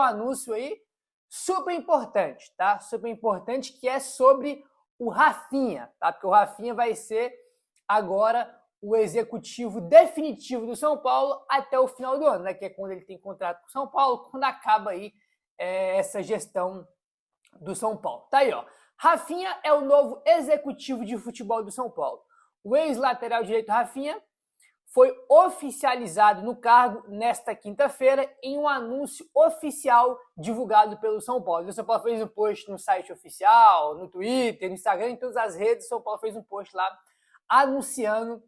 um anúncio aí super importante, tá? Super importante, que é sobre o Rafinha, tá? Porque o Rafinha vai ser agora o executivo definitivo do São Paulo até o final do ano, né? Que é quando ele tem contrato com o São Paulo, quando acaba aí essa gestão do São Paulo. Tá aí, ó. Rafinha é o novo executivo de futebol do São Paulo. O ex-lateral direito Rafinha foi oficializado no cargo nesta quinta-feira em um anúncio oficial divulgado pelo São Paulo. O São Paulo fez um post no site oficial, no Twitter, no Instagram, em todas as redes. O São Paulo fez um post lá anunciando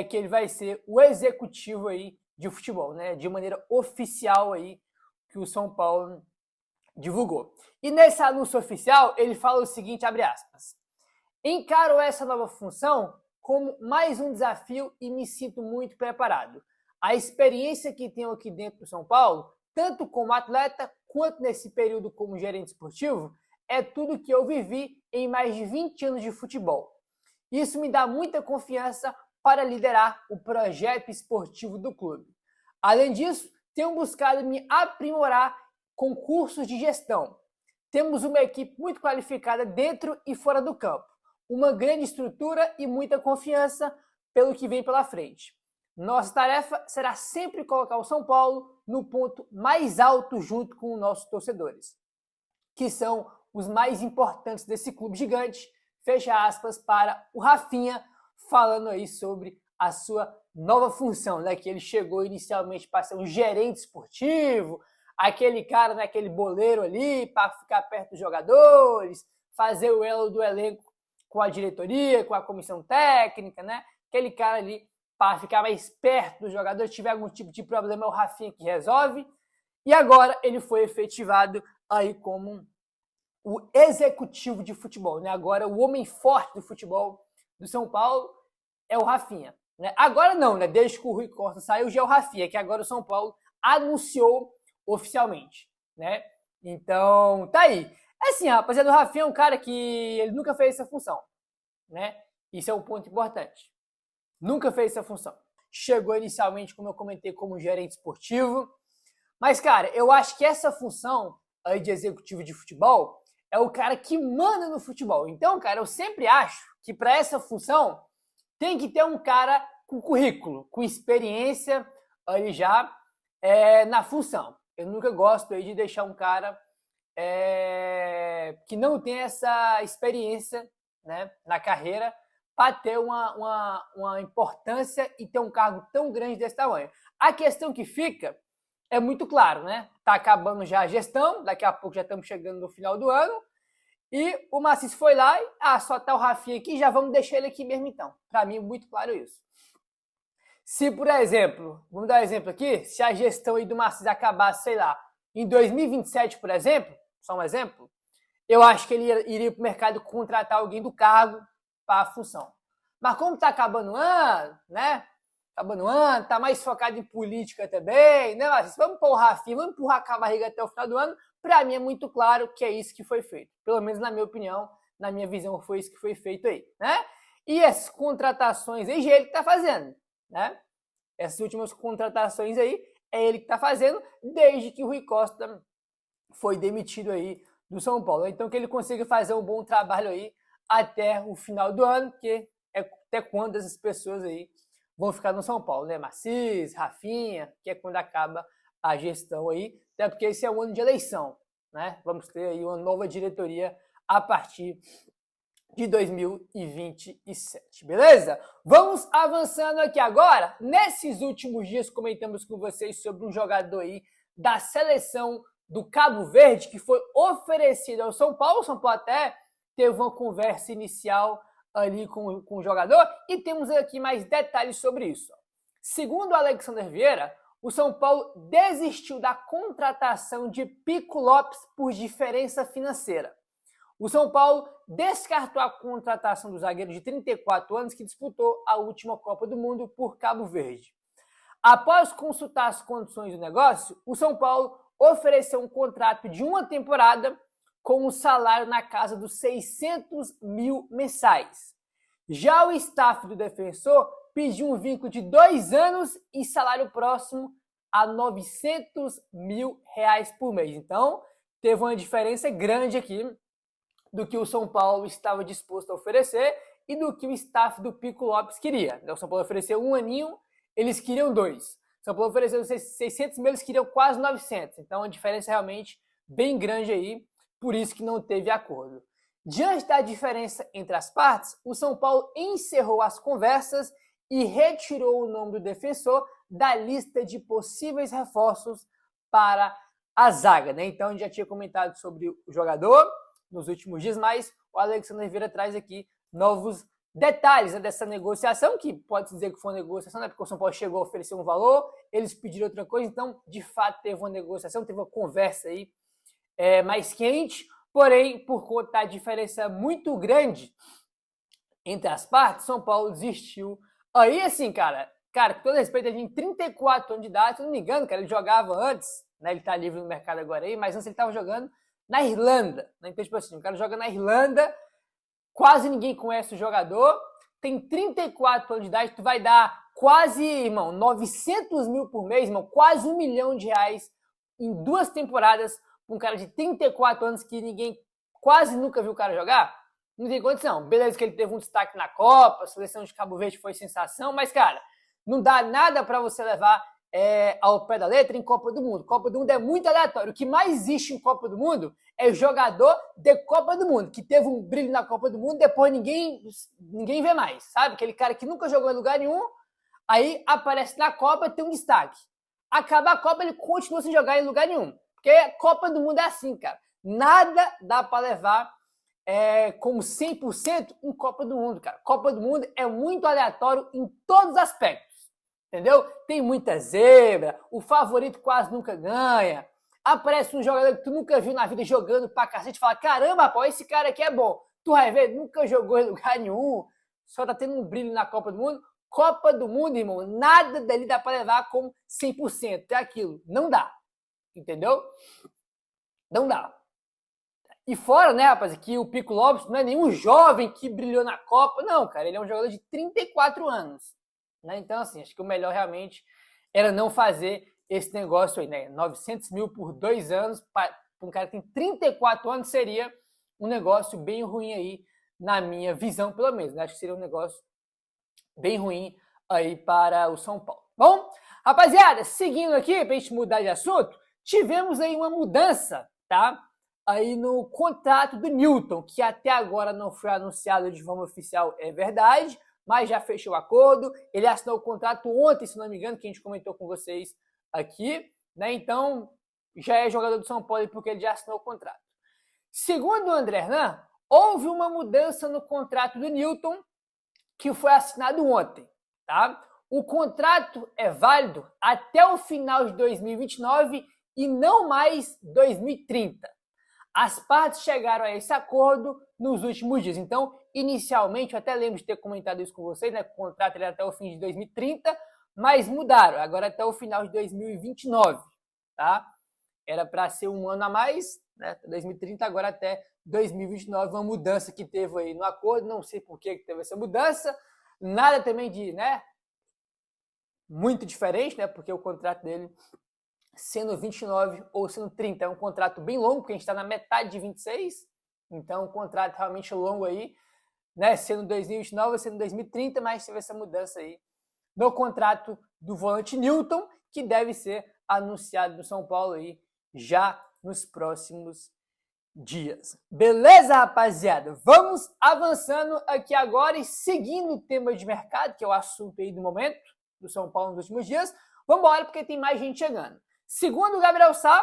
que ele vai ser o executivo aí de futebol, né? De maneira oficial aí que o São Paulo divulgou. E nesse anúncio oficial ele fala o seguinte, abre aspas: encaro essa nova função como mais um desafio e me sinto muito preparado. A experiência que tenho aqui dentro do São Paulo, tanto como atleta quanto nesse período como gerente esportivo, é tudo que eu vivi em mais de 20 anos de futebol. Isso me dá muita confiança para liderar o projeto esportivo do clube. Além disso, tenho buscado me aprimorar com cursos de gestão. Temos uma equipe muito qualificada dentro e fora do campo, uma grande estrutura e muita confiança pelo que vem pela frente. Nossa tarefa será sempre colocar o São Paulo no ponto mais alto junto com os nossos torcedores, que são os mais importantes desse clube gigante. Fecha aspas para o Rafinha, falando aí sobre a sua nova função, né? Que ele chegou inicialmente para ser um gerente esportivo, aquele cara, né, aquele boleiro ali para ficar perto dos jogadores, fazer o elo do elenco com a diretoria, com a comissão técnica, né? Aquele cara ali para ficar mais perto dos jogadores, se tiver algum tipo de problema, é o Rafinha que resolve. E agora ele foi efetivado aí como o executivo de futebol, né? Agora o homem forte do futebol do São Paulo é o Rafinha, né? Agora não, né? Desde que o Rui Costa saiu, já é o Rafinha, que agora o São Paulo anunciou oficialmente, né? Então, tá aí. Assim, rapaziada, o Rafinha é um cara que ele nunca fez essa função, né? Isso é um ponto importante. Nunca fez essa função. Chegou inicialmente, como eu comentei, como gerente esportivo. Mas, cara, eu acho que essa função aí de executivo de futebol é o cara que manda no futebol. Então, cara, eu sempre acho que para essa função tem que ter um cara com currículo, com experiência aí já na função. Eu nunca gosto aí de deixar um cara que não tem essa experiência, né, na carreira para ter uma importância e ter um cargo tão grande desse tamanho. A questão que fica é muito claro, né? Tá acabando já a gestão, daqui a pouco já estamos chegando no final do ano, e o Maciço foi lá e só tá o Rafinha aqui, já vamos deixar ele aqui mesmo então. Para mim, muito claro isso. Se, por exemplo, vamos dar um exemplo aqui, se a gestão aí do Maciço acabasse, sei lá, em 2027, por exemplo, só um exemplo, eu acho que ele iria para o mercado contratar alguém do cargo para a função. Mas como está acabando o ano, né? Acabando o ano, está mais focado em política também, né? Mas vamos pôr o Rafinha, vamos empurrar com a barriga até o final do ano. Para mim é muito claro que é isso que foi feito. Pelo menos na minha opinião, na minha visão, foi isso que foi feito aí, né? E essas contratações aí, ele que está fazendo, né? Essas últimas contratações aí, é ele que está fazendo, desde que o Rui Costa foi demitido aí do São Paulo. Então que ele consiga fazer um bom trabalho aí até o final do ano, que é até quando essas pessoas aí vão ficar no São Paulo, né? Maciço, Rafinha, que é quando acaba a gestão aí, até porque esse é o ano de eleição, né? Vamos ter aí uma nova diretoria a partir de 2027, beleza? Vamos avançando aqui agora. Nesses últimos dias comentamos com vocês sobre um jogador aí da seleção do Cabo Verde que foi oferecido ao São Paulo. O São Paulo até teve uma conversa inicial ali com o jogador e temos aqui mais detalhes sobre isso. Segundo o Alexander Vieira, o São Paulo desistiu da contratação de Pico Lopes por diferença financeira. O São Paulo descartou a contratação do zagueiro de 34 anos que disputou a última Copa do Mundo por Cabo Verde. Após consultar as condições do negócio, o São Paulo ofereceu um contrato de uma temporada com um salário na casa dos 600 mil mensais. Já o staff do defensor pediu um vínculo de 2 anos e salário próximo a R$900 mil por mês. Então, teve uma diferença grande aqui do que o São Paulo estava disposto a oferecer e do que o staff do Pico Lopes queria. O São Paulo ofereceu 1 aninho, eles queriam 2. O São Paulo ofereceu 600 mil, eles queriam quase 900. Então, a diferença é realmente bem grande aí, por isso que não teve acordo. Diante da diferença entre as partes, o São Paulo encerrou as conversas e retirou o nome do defensor da lista de possíveis reforços para a zaga, né? Então, a gente já tinha comentado sobre o jogador nos últimos dias, mas o Alexandre Vieira traz aqui novos detalhes, né, dessa negociação, que pode dizer que foi uma negociação, né, porque o São Paulo chegou a oferecer um valor, eles pediram outra coisa, então, de fato, teve uma negociação, teve uma conversa aí mais quente, porém, por conta da diferença muito grande entre as partes, São Paulo desistiu. Aí, assim, cara, com todo respeito, ele tem 34 anos de idade, se não me engano, cara, ele jogava antes, né, ele tá livre no mercado agora aí, mas antes ele tava jogando na Irlanda, né? Então, tipo assim, o cara joga na Irlanda, quase ninguém conhece o jogador, tem 34 anos de idade, tu vai dar quase, irmão, 900 mil por mês, irmão, quase R$1 milhão em 2 temporadas para um cara de 34 anos que ninguém quase nunca viu o cara jogar? Não tem condição. Beleza que ele teve um destaque na Copa, a seleção de Cabo Verde foi sensação, mas, cara, não dá nada para você levar ao pé da letra em Copa do Mundo. Copa do Mundo é muito aleatório. O que mais existe em Copa do Mundo é jogador de Copa do Mundo, que teve um brilho na Copa do Mundo, depois ninguém vê mais, sabe? Aquele cara que nunca jogou em lugar nenhum, aí aparece na Copa, tem um destaque. Acaba a Copa, ele continua sem jogar em lugar nenhum. Porque Copa do Mundo é assim, cara. Nada dá para levar como 100% em Copa do Mundo, cara. Copa do Mundo é muito aleatório em todos os aspectos. Entendeu? Tem muita zebra, o favorito quase nunca ganha, aparece um jogador que tu nunca viu na vida jogando pra cacete e fala, caramba, pô, esse cara aqui é bom. Tu vai ver, nunca jogou em lugar nenhum, só tá tendo um brilho na Copa do Mundo. Copa do Mundo, irmão, nada dali dá pra levar como 100%. É aquilo, não dá. Entendeu? Não dá. E fora, né, rapaz, que o Pico Lopes não é nenhum jovem que brilhou na Copa, não, cara, ele é um jogador de 34 anos. Né? Então, assim, acho que o melhor realmente era não fazer esse negócio aí, né? 900 mil por 2 anos, para um cara que tem 34 anos, seria um negócio bem ruim aí, na minha visão, pelo menos. Né? Acho que seria um negócio bem ruim aí para o São Paulo. Bom, rapaziada, seguindo aqui, para a gente mudar de assunto, tivemos aí uma mudança, tá? Aí no contrato do Newton, que até agora não foi anunciado de forma oficial, é verdade, mas já fechou o acordo, ele assinou o contrato ontem, se não me engano, que a gente comentou com vocês aqui, né? Então, já é jogador do São Paulo porque ele já assinou o contrato. Segundo o André Hernan, houve uma mudança no contrato do Newton que foi assinado ontem, tá? O contrato é válido até o final de 2029 e não mais 2030. As partes chegaram a esse acordo nos últimos dias. Então, inicialmente, eu até lembro de ter comentado isso com vocês, né? O contrato era até o fim de 2030, mas mudaram. Agora até o final de 2029, tá? Era para ser um ano a mais, né? 2030, agora até 2029, uma mudança que teve aí no acordo. Não sei por que teve essa mudança. Nada também de, né? Muito diferente, né? Porque o contrato dele, sendo 29 ou sendo 30, é um contrato bem longo, porque a gente está na metade de 26, então um contrato realmente longo aí, né? Sendo 2029 ou sendo 2030, mas teve essa mudança aí no contrato do volante Newton, que deve ser anunciado no São Paulo aí já nos próximos dias. Beleza, rapaziada? Vamos avançando aqui agora e seguindo o tema de mercado, que é o assunto aí do momento do São Paulo nos últimos dias. Vamos embora, porque tem mais gente chegando. Segundo o Gabriel Sá,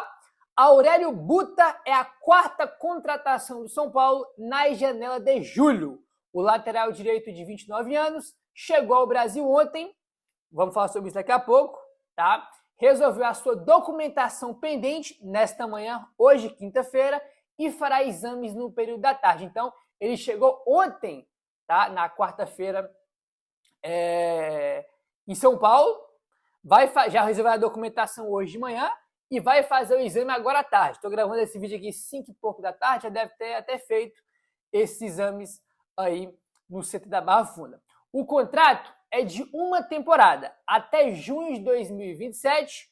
Aurélio Buta é a 4ª contratação do São Paulo na janela de julho. O lateral direito de 29 anos chegou ao Brasil ontem, vamos falar sobre isso daqui a pouco, tá? Resolveu a sua documentação pendente nesta manhã, hoje, quinta-feira, e fará exames no período da tarde. Então, ele chegou ontem, tá? Na quarta-feira, em São Paulo, já resolveu a documentação hoje de manhã e vai fazer o exame agora à tarde. Estou gravando esse vídeo aqui 5 e pouco da tarde, já deve ter até feito esses exames aí no CT da Barra Funda. O contrato é de uma temporada, até junho de 2027,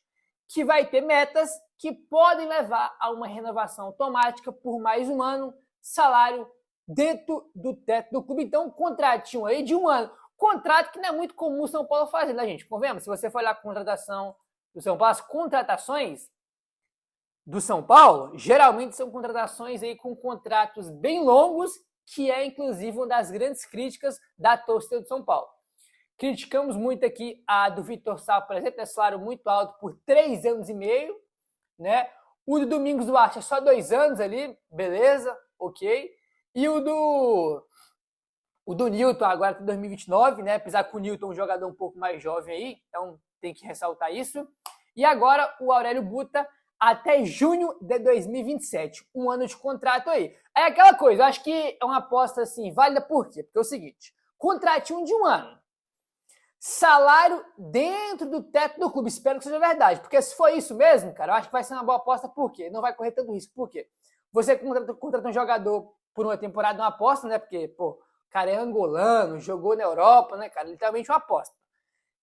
que vai ter metas que podem levar a uma renovação automática por mais um ano, salário dentro do teto do clube. Então, um contratinho aí de um ano. Contrato que não é muito comum o São Paulo fazer, né, gente? Convenhamos, se você for olhar a contratação do São Paulo, as contratações do São Paulo, geralmente são contratações aí com contratos bem longos, que é, inclusive, uma das grandes críticas da torcida do São Paulo. Criticamos muito aqui a do Vitor Sá, por exemplo, é salário muito alto por 3 anos e meio, né? O do Domingos Duarte é só 2 anos ali, beleza, ok. E o do Newton agora tem 2029, né? Apesar que o Newton é um jogador um pouco mais jovem aí, então tem que ressaltar isso. E agora o Aurélio Buta até junho de 2027, um ano de contrato aí. É aquela coisa, eu acho que é uma aposta assim, válida por quê? Porque é o seguinte, contratinho de um ano, salário dentro do teto do clube, espero que seja verdade, porque se for isso mesmo, cara, eu acho que vai ser uma boa aposta, por quê? Não vai correr tanto risco, por quê? Você contrata um jogador por uma temporada, uma aposta, né? Porque, pô, o cara é angolano, jogou na Europa, né, cara? Literalmente uma aposta.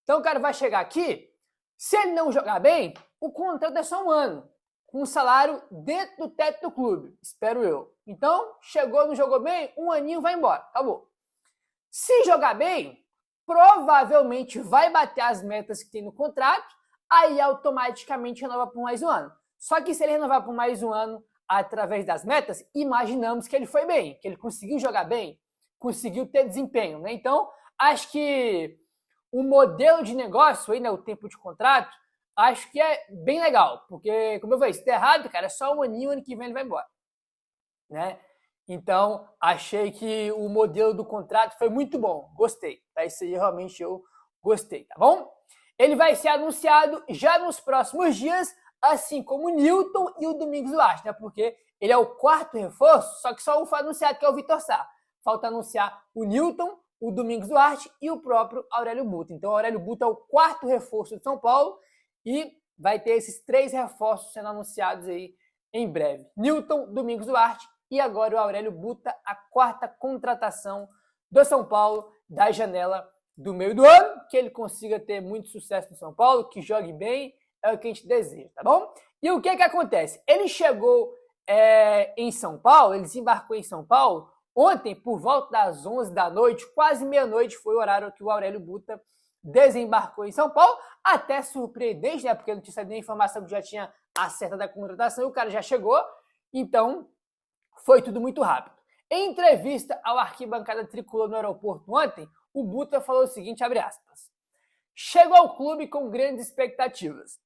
Então o cara vai chegar aqui, se ele não jogar bem, o contrato é só um ano, com um salário dentro do teto do clube, espero eu. Então, chegou, não jogou bem, um aninho vai embora, acabou. Se jogar bem, provavelmente vai bater as metas que tem no contrato, aí automaticamente renova por mais um ano. Só que se ele renovar por mais um ano através das metas, imaginamos que ele foi bem, que ele conseguiu jogar bem, conseguiu ter desempenho, né? Então, acho que o modelo de negócio aí, né, o tempo de contrato, acho que é bem legal, porque, como eu falei, se der errado, cara, é só um aninho, ano que vem ele vai embora, né? Então, achei que o modelo do contrato foi muito bom, gostei, tá? Isso aí realmente eu gostei, tá bom? Ele vai ser anunciado já nos próximos dias, assim como o Newton e o Domingos Duarte, né? Porque ele é o quarto reforço, só que só um foi anunciado, que é o Vitor Sá. Falta anunciar o Newton, o Domingos Duarte e o próprio Aurélio Buta. Então, o Aurélio Buta é o quarto reforço do São Paulo e vai ter esses 3 reforços sendo anunciados aí em breve. Newton, Domingos Duarte e agora o Aurélio Buta, a quarta contratação do São Paulo da janela do meio do ano, que ele consiga ter muito sucesso no São Paulo, que jogue bem, é o que a gente deseja, tá bom? E o que acontece? Ele chegou em São Paulo, ele desembarcou em São Paulo ontem, por volta das 11 da noite, quase meia-noite foi o horário que o Aurélio Buta desembarcou em São Paulo, até surpreendente, né? Porque não tinha saído nem informação que já tinha acertado a contratação e o cara já chegou, então foi tudo muito rápido. Em entrevista ao Arquibancada Tricolor no aeroporto ontem, o Buta falou o seguinte, abre aspas, chego ao clube com grandes expectativas,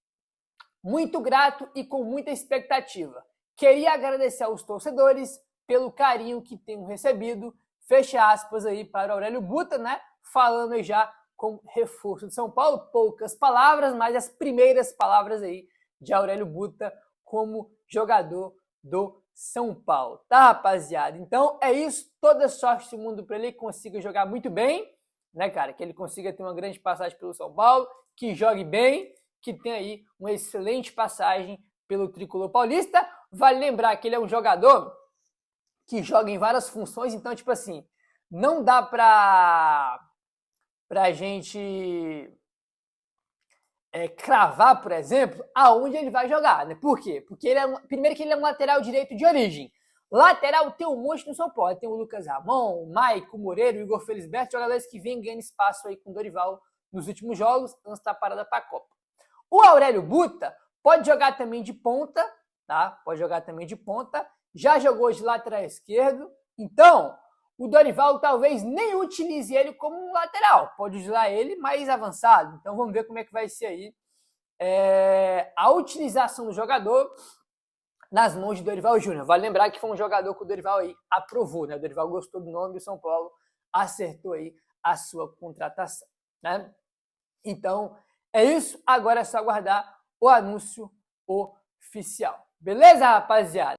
muito grato e com muita expectativa. Queria agradecer aos torcedores pelo carinho que tenho recebido, fecha aspas aí para o Aurélio Buta, né? Falando aí já com reforço de São Paulo, poucas palavras, mas as primeiras palavras aí de Aurélio Buta como jogador do São Paulo, tá, rapaziada? Então é isso, toda sorte do mundo para ele, consiga jogar muito bem, né, cara? Que ele consiga ter uma grande passagem pelo São Paulo, que jogue bem, que tenha aí uma excelente passagem pelo Tricolor Paulista. Vale lembrar que ele é um jogador que joga em várias funções, então, tipo assim, não dá pra gente cravar, por exemplo, aonde ele vai jogar, né? Por quê? Porque primeiro que ele é um lateral direito de origem. Lateral tem um monte no São Paulo. Tem o Lucas Ramon, o Maico, o Moreira, o Igor Felisberto, jogadores que vêm ganhando espaço aí com o Dorival nos últimos jogos, antes da parada para a Copa. O Aurélio Buta pode jogar também de ponta, tá? Pode jogar também de ponta. Já jogou de lateral esquerdo. Então, o Dorival talvez nem utilize ele como um lateral. Pode usar ele mais avançado. Então, vamos ver como é que vai ser aí a utilização do jogador nas mãos de Dorival Júnior. Vale lembrar que foi um jogador que o Dorival aí aprovou, né? O Dorival gostou do nome do São Paulo, acertou aí a sua contratação, né? Então, é isso. Agora é só aguardar o anúncio oficial. Beleza, rapaziada?